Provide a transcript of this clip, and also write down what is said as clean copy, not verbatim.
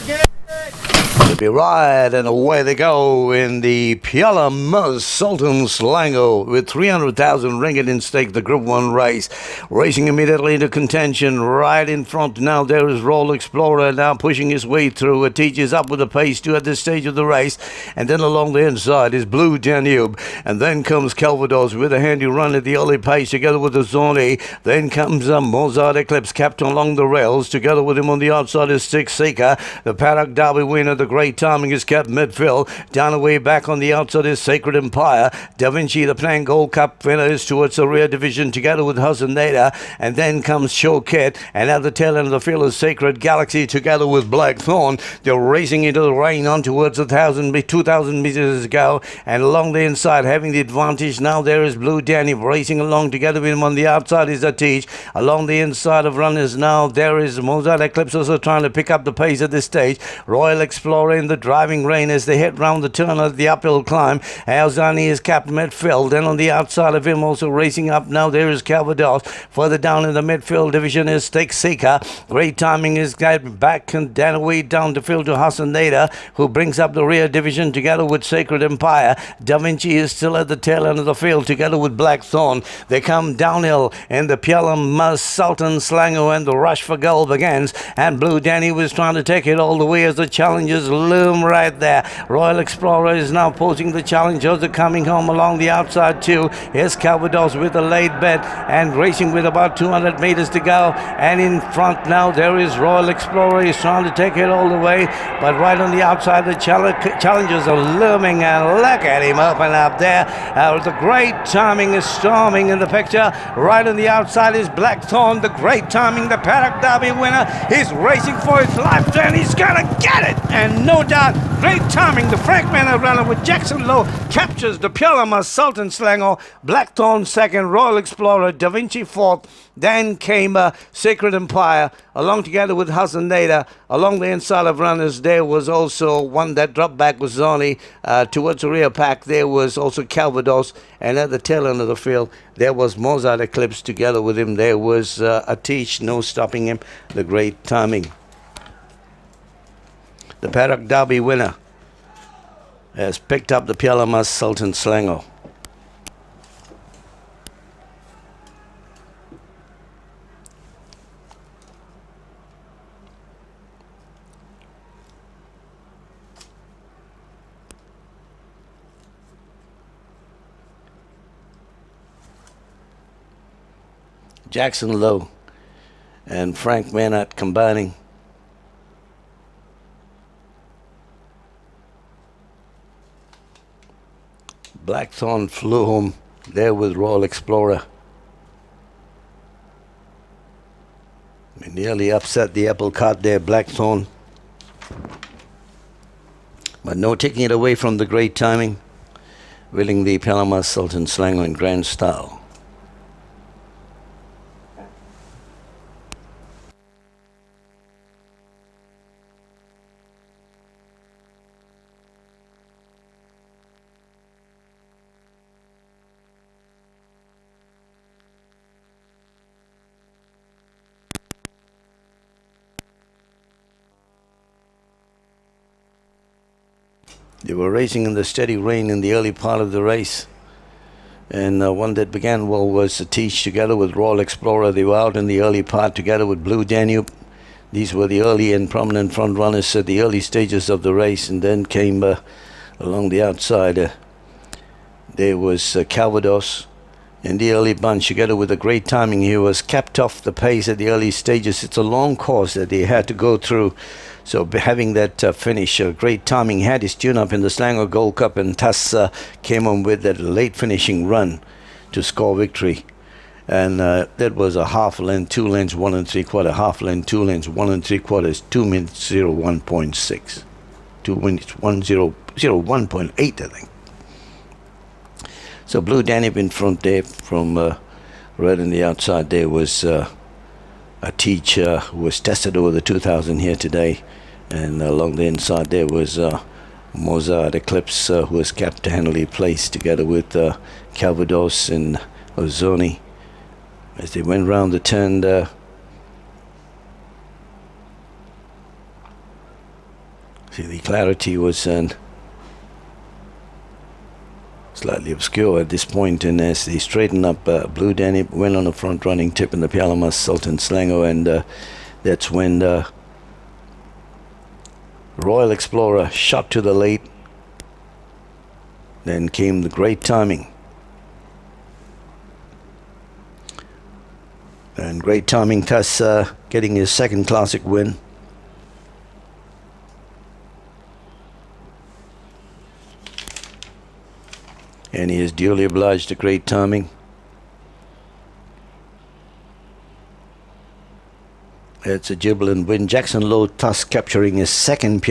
To be right, and away they go in the Piala Muz Sultan Selangor with 300,000 ringgit in stake, the Group 1 race. Racing immediately into contention, right in front now there is Royal Explorer now pushing his way through. It teaches up with the pace too at this stage of the race, and then along the inside is Blue Danube, and then comes Calvados with a handy run at the early pace together with the Zoni. Then comes Mozart Eclipse capped along the rails, together with him on the outside is Six Seeker. The Paddock Derby winner, the Great Timing, is kept midfield. Down away back on the outside is Sacred Empire. Da Vinci, the Plan Gold Cup winner, is towards the rear division together with Hasaneda. And then comes Choquette. And at the tail end of the field is Sacred Galaxy together with Blackthorn. They're racing into the rain on towards 2,000 meters to go. And along the inside, having the advantage now, there is Blue Danube racing along together with him. On the outside is Atige. Along the inside of runners now, there is Mozart Eclipse also trying to pick up the pace at this stage. Royal Explorer in the driving rain as they head round the turn of the uphill climb. Alzani is capped midfield, and on the outside of him also racing up now there is Calvados. Further down in the midfield division is Stake Seeker. Great Timing is guided back and down away down the field to Hasaneda, who brings up the rear division together with Sacred Empire. Da Vinci is still at the tail end of the field together with Blackthorn. They come downhill in the Piala Muz Sultan Selangor, and the rush for goal begins, and Blue Danny was trying to take it all the way as the challengers loom right there. Royal Explorer is now posing the challenge. Those are coming home along the outside too. Here's Calvados with a late bet and racing with about 200 meters to go, and in front now there is Royal Explorer. He's trying to take it all the way, but right on the outside the challengers are looming, and look at him open up there. The Great Timing is storming in the picture. Right on the outside is Blackthorn, the Great Timing, the Paddock Derby winner. He's racing for his life, and he's gonna get it, and no doubt Great Timing, the Frank Manor runner with Jackson Lowe, captures the Piala Muz Sultan Selangor. Blackthorn second, Royal Explorer, Da Vinci fourth. Then came Sacred Empire along together with Hasaneda. Along the inside of runners there was also one that dropped back with Zoni. Towards the rear pack there was also Calvados, and at the tail end of the field there was Mozart Eclipse. Together with him there was Atish, no stopping him, the Great Timing. The Paddock Derby winner has picked up the Piala Muz Sultan Selangor. Jackson Lowe and Frank Manat combining. Blackthorn flew home there with Royal Explorer. He nearly upset the apple cart there, Blackthorn. But no taking it away from the Great Timing, winning the Piala Muz Sultan Selangor in grand style. They were racing in the steady rain in the early part of the race. And one that began well was Satish together with Royal Explorer. They were out in the early part together with Blue Danube. These were the early and prominent front runners at the early stages of the race. And then came along the outside, there was Calvados in the early bunch together with a Great Timing. He was capped off the pace at the early stages. It's a long course that they had to go through. So having that finish, Great Timing had his tune-up in the Selangor Gold Cup, and thus came on with that late finishing run to score victory. And that was a half length, 2 lengths, 1 3/4, half length, 2 lengths, 1 3/4, 2 minutes 01.6, 2 minutes 1:01.8, I think. So Blue Danube in front there from right on the outside there was a teacher who was tested over the 2000 here today, and along the inside there was Mozart Eclipse, who was kept handily placed together with Calvados and Ozoni as they went round the turn. See, the clarity was slightly obscure at this point, and as they straighten up, Blue Danube went on a front running tip in the Pialamas Sultan Selangor, and that's when the Royal Explorer shot to the late. Then came the Great Timing. And Great Timing thus getting his second classic win. And he is duly obliged to Great Timing. It's a jubilant win. Jackson Lowe thus capturing his second